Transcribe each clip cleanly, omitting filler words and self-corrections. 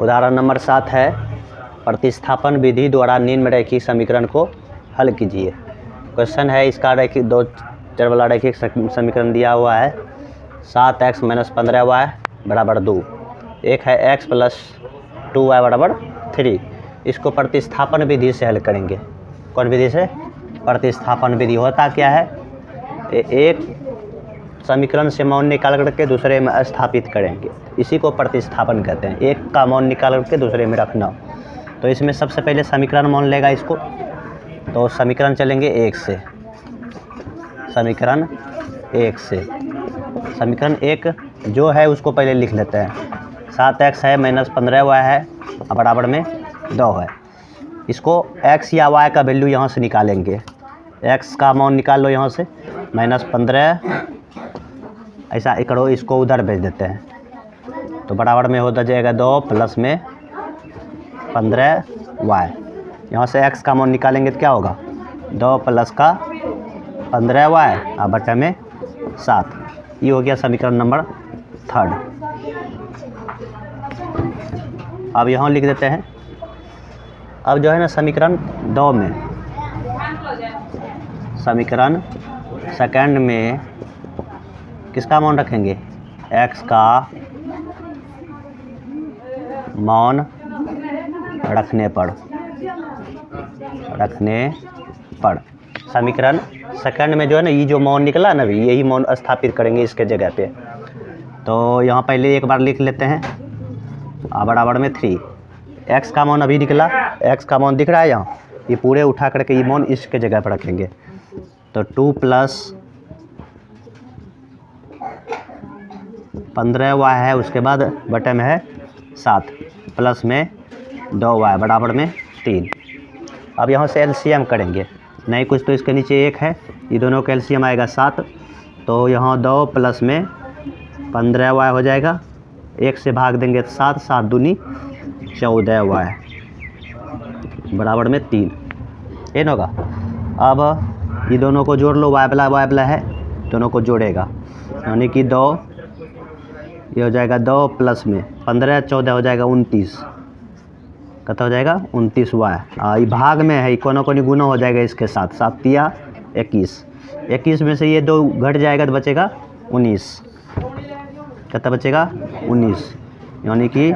उदाहरण नंबर 7 है, प्रतिस्थापन विधि द्वारा निम्न रैखिक समीकरण को हल कीजिए। क्वेश्चन है, इसका रैखिक 2 चर वाला रैखिक समीकरण दिया हुआ है 7x - 15y बराबर 2। एक है x + 2y बराबर 3। इसको प्रतिस्थापन विधि से हल करेंगे। कौन विधि से? प्रतिस्थापन विधि। होता क्या है, एक समीकरण से मौन निकाल करके दूसरे में स्थापित करेंगे, इसी को प्रतिस्थापन कहते हैं। एक का मौन निकाल करके दूसरे में रखना। तो इसमें सबसे पहले समीकरण मौन लेगा इसको, तो समीकरण चलेंगे 1 से। समीकरण 1 से समीकरण 1 जो है उसको पहले लिख लेते हैं। 7x है - 15y है बराबर में 2 है। इसको x या y का वैल्यू यहाँ से निकालेंगे। x का मौन निकाल लो यहाँ से, -15 ऐसा करो, इसको उधर भेज देते हैं तो बराबर में होता जाएगा 2 + में 15y। यहाँ से x का मौन निकालेंगे तो क्या होगा, 2 + का 15y और बटे में 7। ये हो गया समीकरण नंबर 3। अब यहाँ लिख देते हैं। अब जो है ना समीकरण 2 में, समीकरण सेकंड में किसका मौन रखेंगे, x का मौन रखने पर समीकरण सेकंड में जो है ना, ये जो मौन निकला ना, अभी यही मौन स्थापित करेंगे इसके जगह पे। तो यहाँ पहले एक बार लिख लेते हैं बराबर में 3। x का मौन अभी निकला, x का मौन दिख रहा है यहाँ, ये पूरे उठा करके ये मौन इसके जगह पर रखेंगे। तो 2 + 15y है, उसके बाद बटे में है 7 प्लस में 2y बराबर में 3। अब यहाँ से एलसीएम करेंगे, नहीं कुछ तो इसके नीचे 1 है, ये दोनों का एलसीएम आएगा 7। तो यहाँ 2 + में 15y हो जाएगा, 1 से भाग देंगे तो 7, 7 दूनी 14y बराबर में 3। ये ना होगा। अब ये दोनों को जोड़ लो, y वाला है, दोनों को जोड़ेगा, यानी कि 2, ये हो जाएगा 2 + में 15 14 हो जाएगा 29। कितना हो जाएगा 29y। ये भाग में है, कोनो कोनी गुना हो जाएगा इसके साथ, 7 या 21। 21 में से ये 2 घट जाएगा तो बचेगा 19। कितना बचेगा 19, यानी कि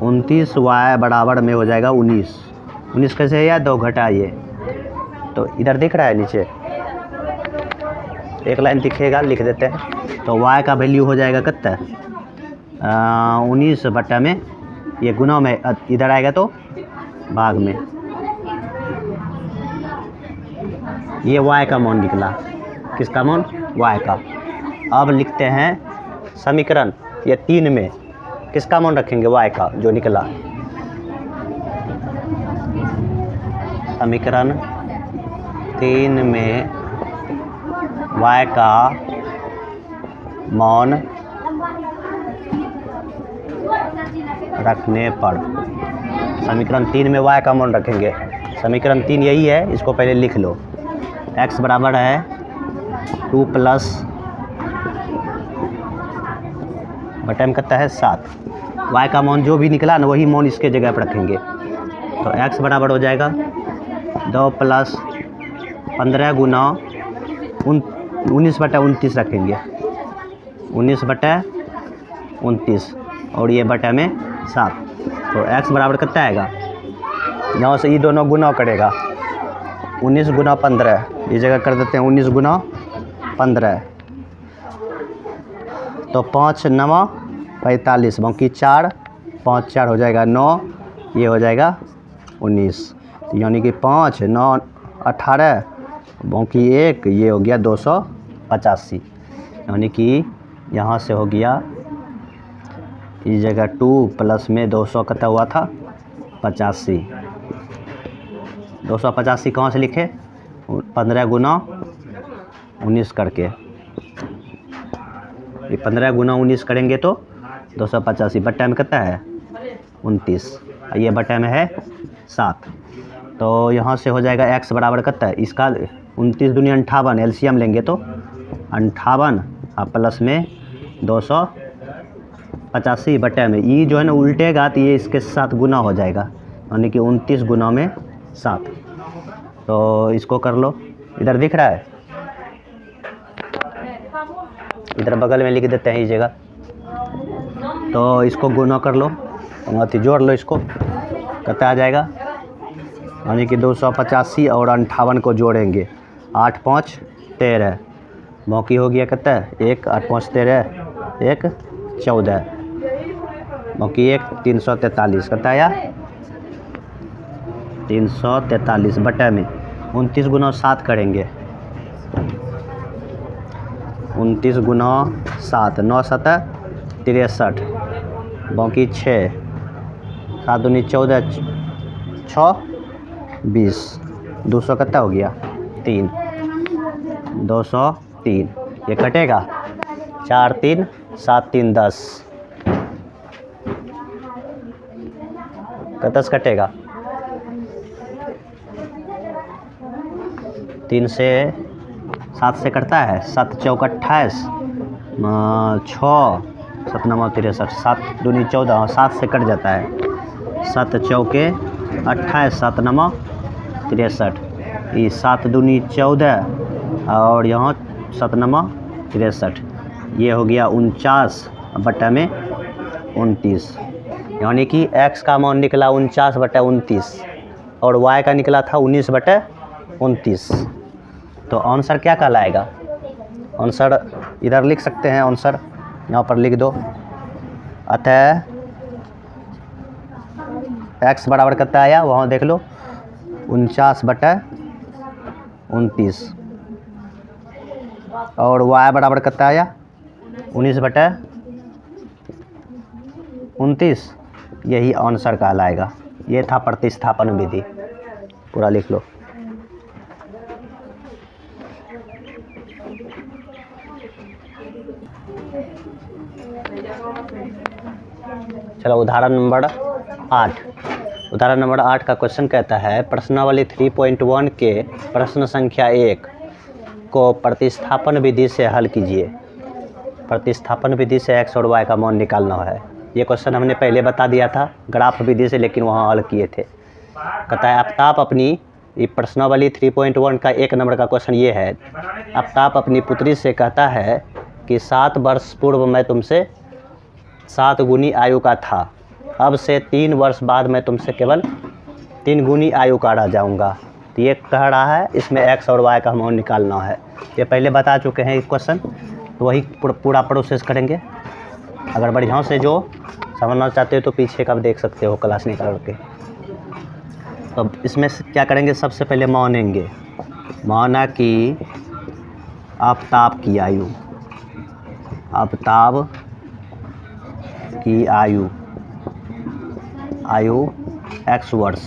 29y बराबर में हो जाएगा 19। 19 कैसे है यार, 2 घटाइए तो इधर दिख रहा है नीचे एक लाइन दिखेगा, लिख देते हैं। तो y का वैल्यू हो जाएगा कितना, 19 बटा में, ये गुना में इधर आएगा तो भाग में, ये y का मान निकला। किसका मान, y का। अब लिखते हैं समीकरण ये 3 में किसका मान रखेंगे, y का जो निकला। समीकरण 3 में y का मान रखने पर, समीकरण 3 में y का मान रखेंगे। समीकरण 3 यही है, इसको पहले लिख लो। x बराबर है 2 + बटे में कितना है 7। y का मान जो भी निकला ना, वही मान इसके जगह पर रखेंगे। तो x बराबर हो जाएगा 2 + 15 गुना 19 बटा 29 रखेंगे, 19 बटा 29 और ये बटे में 7। तो x बराबर कितना आएगा, यहाँ से ये दोनों गुना करेगा, 19 गुना 15, ये जगह कर देते हैं 19 गुना 15। तो 5 × 9 = 45, बाकी 4, 5 4 हो जाएगा 9, ये हो जाएगा 19। यानी कि 5 9 18, बाकी 1, ये हो गया 285। यानी कि यहाँ से हो गया इस जगह 2 + में 200 कितना हुआ था 85। 285 कहाँ से लिखे, 15 गुना 19 करके, ये 15 गुना 19 करेंगे तो 285 बट्टा में कितना है 29, ये बट्टा में है 7। तो यहाँ से हो जाएगा x बराबर कितना है, इसका 29 दूनी 58, एलसीएम लेंगे तो 58 और प्लस में 85 बटे में ई जो है ना उल्टेगा तो ये इसके साथ गुना हो जाएगा, यानी कि 29 गुना में 7। तो इसको कर लो, इधर दिख रहा है, इधर बगल में लिख देते हैं इस जगह। तो इसको गुना कर लो, अथी जोड़ लो, इसको कितना आ जाएगा, यानी कि 285 और 58 को जोड़ेंगे, 8 5 13, बाकी हो गया कितना, 1 8 5 13, 1 14, बाकी 1 343, कितना आया 343 बटे में 29 गुना 7 करेंगे, 29 गुना 7, 9 7 63, बाकी 6 7 दूनी 14, 6 20, 200 कितना हो गया 3, 203, ये कटेगा 4 3 7 3 10, का 10 कटेगा, 3 से 7 से कटता है, 7 चौक 28, 6 7 9 63, 7 दूनी 14, 7 से कट जाता है, 7 चौके 28, 7 9 63, ये 7 दूनी 14 और यहाँ 7 9 63, ये हो गया 49 बटा में 29, यानी कि x का मान निकला 49 बटा 29 और y का निकला था 19 बटा 29। तो आंसर क्या कहलाएगा, आंसर इधर लिख सकते हैं, आंसर यहाँ पर लिख दो, अतः x बराबर कितना आया वहाँ देख लो, 49 बटा 29 और y बराबर कितना आया 19 बटा 29, यही आंसर कहलाएगा। ये था प्रतिस्थापन विधि, पूरा लिख लो। चलो उदाहरण नंबर 8। उदाहरण नंबर 8 का क्वेश्चन कहता है प्रश्नावली 3.1 के प्रश्न संख्या 1 को प्रतिस्थापन विधि से हल कीजिए। प्रतिस्थापन विधि से x और y का मान निकालना है। ये क्वेश्चन हमने पहले बता दिया था ग्राफ विधि से, लेकिन वहाँ हल किए थे। कहता है आफ्ताब अपनी, ये प्रश्नावली 3.1 का 1 नंबर का क्वेश्चन ये है। आफ्ताब अपनी पुत्री से कहता है कि 7 वर्ष पूर्व मैं तुमसे 7 गुनी आयु का था, अब से 3 वर्ष बाद मैं तुमसे केवल 3 गुनी आयु का रह जाऊँगा। तो ये कह रहा है इसमें x और y का मान निकालना है। ये पहले बता चुके हैं इस क्वेश्चन, तो वही पूरा प्रोसेस करेंगे। अगर बढ़िया से जो समझना चाहते हो तो पीछे का देख सकते हो क्लास निकाल के। तो इसमें क्या करेंगे, सबसे पहले मानेंगे, माना कि आफ्ताब की आयु, आफ्ताब की आयु x वर्ष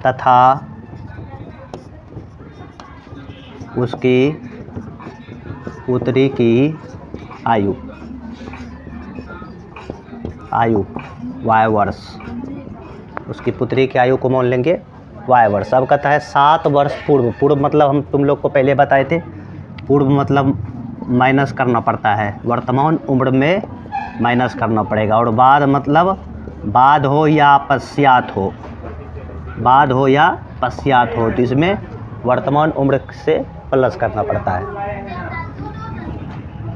तथा उसकी पुत्री की आयु y वर्ष। उसकी पुत्री की आयु को मान लेंगे y वर्ष। अब कहता है 7 वर्ष पूर्व, पूर्व मतलब हम तुम लोग को पहले बताए थे, पूर्व मतलब माइनस करना पड़ता है, वर्तमान उम्र में माइनस करना पड़ेगा, और बाद मतलब बाद हो या पश्चात हो, बाद हो या पश्चात हो, तो इसमें वर्तमान उम्र से प्लस करना पड़ता है।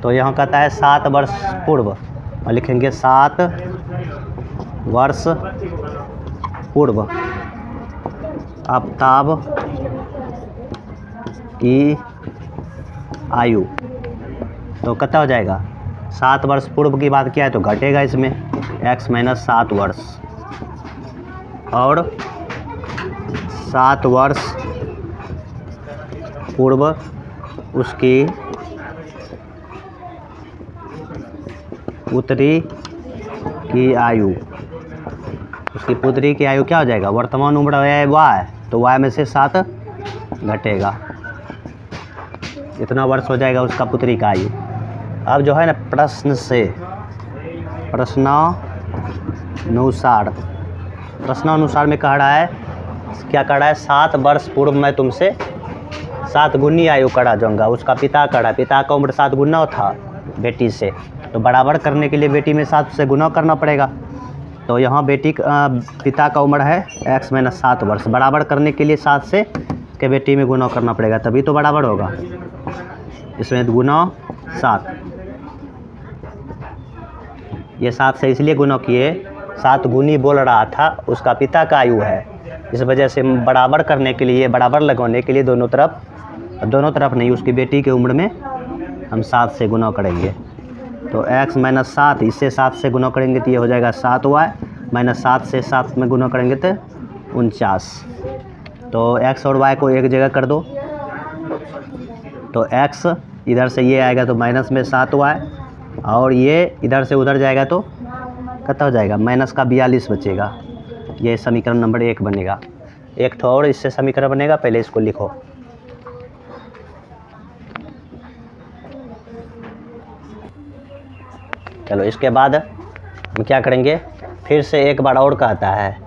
तो यहाँ कहता है 7 वर्ष पूर्व, और लिखेंगे 7 वर्ष पूर्व आफ्ताब की आयु। तो कितना हो जाएगा, 7 वर्ष पूर्व की बात किया है तो घटेगा इसमें x माइनस 7 वर्ष, और 7 वर्ष पूर्व उसकी पुत्री की आयु। उसकी पुत्री की आयु क्या हो जाएगा, वर्तमान उम्र है y, तो y में से 7 घटेगा, इतना वर्ष हो जाएगा उसका पुत्री का आयु। अब जो है ना प्रश्नानुसार में कह रहा है, क्या कह रहा है, 7 वर्ष पूर्व मैं तुमसे 7 गुनी आयु करा जाऊँगा। उसका पिता कह रहा है, पिता का उम्र 7 गुना था, बेटी से, तो बराबर करने के लिए बेटी में 7 से गुना करना पड़ेगा। तो यहाँ बेटी पिता का उम्र है x-7 वर्ष, बराबर करने के लिए 7 से के बेटी में गुना करना पड़ेगा, तभी तो बराबर होगा। इसमें गुना 7, ये 7 से इसलिए गुना किए, 7 गुनी बोल रहा था, उसका पिता का आयु है, इस वजह से बराबर करने के लिए, बराबर लगाने के लिए दोनों तरफ नहीं, उसकी बेटी की उम्र में हम 7 से गुना करेंगे। तो x-7, इससे 7 से गुना करेंगे तो ये हो जाएगा 7y, -7 से 7 में गुना करेंगे तो 49। तो x और y को एक जगह कर दो, तो x इधर से ये आएगा तो माइनस में 7y, और ये इधर से उधर जाएगा तो कितना हो जाएगा, -42 बचेगा। ये समीकरण नंबर 1 बनेगा। एक तो और इससे समीकरण बनेगा, पहले इसको लिखो। चलो इसके बाद हम क्या करेंगे, फिर से एक बार और कहता है,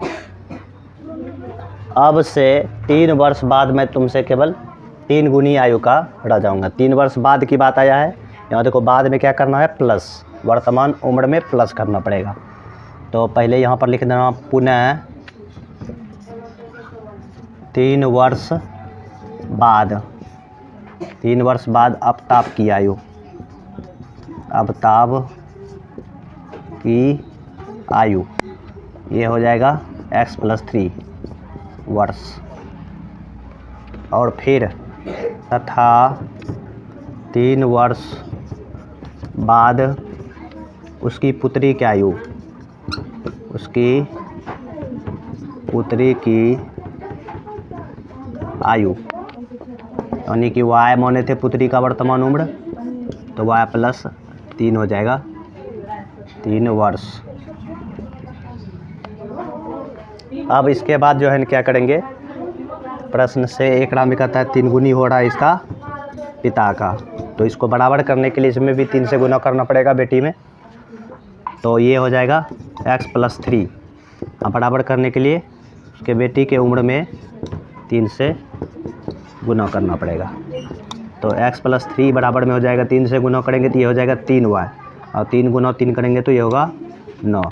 अब से 3 वर्ष बाद मैं तुमसे केवल 3 गुनी आयु का रह जाऊंगा। 3 वर्ष बाद की बात आया है, यहाँ देखो बाद में क्या करना है, प्लस, वर्तमान उम्र में प्लस करना पड़ेगा। तो पहले यहाँ पर लिख देना पुनः 3 वर्ष बाद, 3 वर्ष बाद आफ्ताब की आयु, आफ्ताब की आयु, ये हो जाएगा x+3 वर्ष। और फिर तथा 3 वर्ष बाद उसकी पुत्री की आयु, उसकी पुत्री की आयु, यानी कि y माने थे पुत्री का वर्तमान उम्र, तो y+3 हो जाएगा, 3 वर्ष। अब इसके बाद जो है क्या करेंगे, प्रश्न से एक राम में कहता है 3 गुनी हो रहा है इसका पिता का, तो इसको बराबर करने के लिए इसमें भी 3 से गुना करना पड़ेगा बेटी में, तो ये हो जाएगा x+3। अब बराबर करने के लिए उसके बेटी के उम्र में 3 से गुना करना पड़ेगा, तो x+3 बराबर में हो जाएगा, 3 से गुना करेंगे तो ये हो जाएगा 3y, और 3 गुना 3 करेंगे तो ये होगा 9।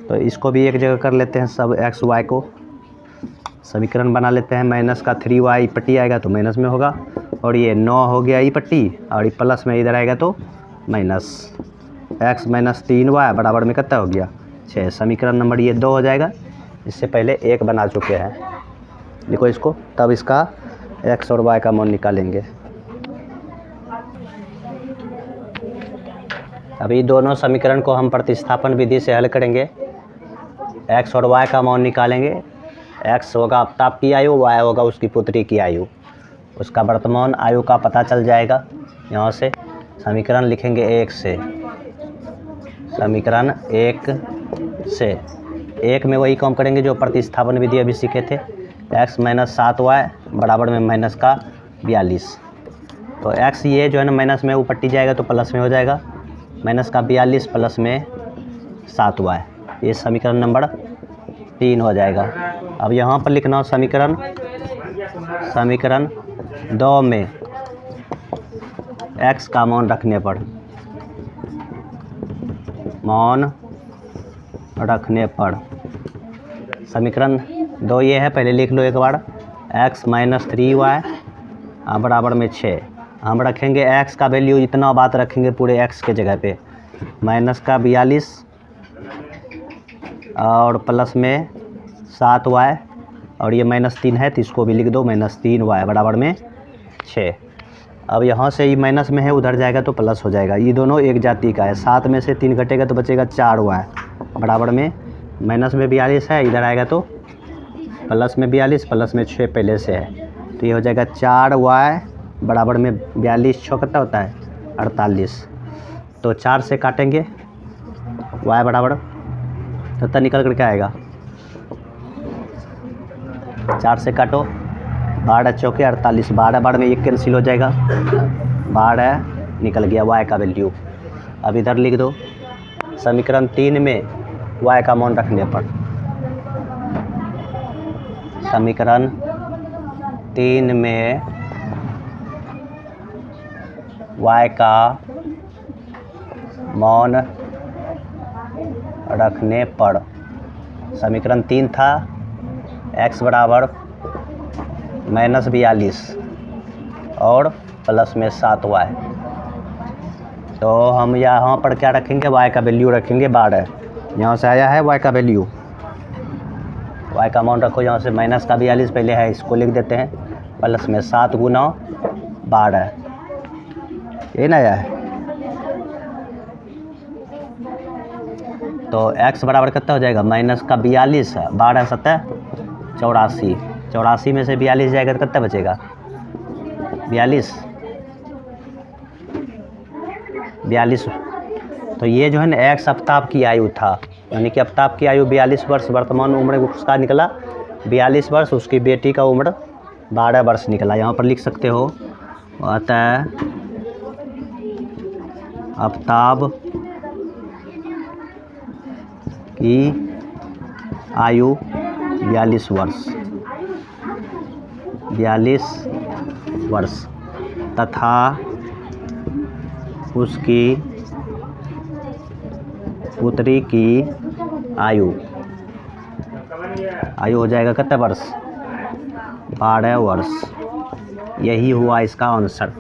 तो इसको भी एक जगह कर लेते हैं, सब x y को समीकरण बना लेते हैं। माइनस का 3y पट्टी आएगा तो माइनस में होगा, और ये 9 हो गया ई पट्टी, और ये प्लस में इधर आएगा तो माइनस, x-3y बराबर में कितना हो गया 6। समीकरण नंबर ये 2 हो जाएगा। इससे पहले 1 बना चुके हैं, देखो इसको, तब इसका x और y का मान निकालेंगे। अभी दोनों समीकरण को हम प्रतिस्थापन विधि से हल करेंगे, x और y का मान निकालेंगे। x होगा आफ्ताब की आयु, y होगा उसकी पुत्री की आयु, उसका वर्तमान आयु का पता चल जाएगा। यहाँ से समीकरण लिखेंगे 1 से, समीकरण 1 से 1 में वही काम करेंगे जो प्रतिस्थापन विधि अभी सीखे थे, x-7y बराबर में माइनस का 42। तो x ये जो है ना माइनस में वो पट्टी जाएगा तो प्लस में हो जाएगा, माइनस का 42 प्लस में 7y, ये समीकरण नंबर 3 हो जाएगा। अब यहाँ पर लिखना समीकरण 2 में x का मान रखने पर, समीकरण 2 ये है, पहले लिख लो एक बार, x-3y बराबर में 6। हम रखेंगे x का वैल्यू इतना बात रखेंगे पूरे x के जगह पे, माइनस का 42 और प्लस में 7y, और ये -3 है तो इसको भी लिख दो, -3y बराबर में 6। अब यहाँ से ये माइनस में है, उधर जाएगा तो प्लस हो जाएगा, ये दोनों एक जाति का है। 7 में से 3 घटेगा तो बचेगा 4y बराबर में, माइनस में 42 है, इधर आएगा तो प्लस में 42, प्लस में 6 पहले से है, तो ये हो जाएगा 4y बराबर में 42, 6 कितना होता है 48। तो 4 से काटेंगे y बराबर कितना निकल कर क्या आएगा, 4 से काटो, 12 चौके 48, 12 में 1 कैंसिल हो जाएगा, 12 निकल गया y का वैल्यू। अब इधर लिख दो समीकरण 3 में y का मान रखने पर, समीकरण 3 में y का मौन रखने पर। समीकरण 3 था x बराबर -42 और प्लस में 7y। तो हम यहाँ पर क्या रखेंगे, y का वैल्यू रखेंगे 12। यहाँ से आया है y का वैल्यू, y का अमाउंट रखो यहाँ से -42 पहले है, इसको लिख देते हैं, प्लस में 7 गुना 12, ये ना आया है। तो x बराबर कितना हो जाएगा, -42, 12 7 84, 84 में से 42 जाएगा तो कितना बचेगा, 42। तो ये जो है ना x आफ्ताब की आयु था, यानी कि आफ्ताब की आयु 42 वर्ष, वर्तमान उम्र उसका निकला 42 वर्ष, उसकी बेटी का उम्र 12 वर्ष निकला। यहाँ पर लिख सकते हो, अतः आफ्ताब की आयु 42 वर्ष, 42 वर्ष तथा उसकी पुत्री की आयु हो जाएगा कितना वर्ष, 12 वर्ष। यही हुआ इसका आंसर।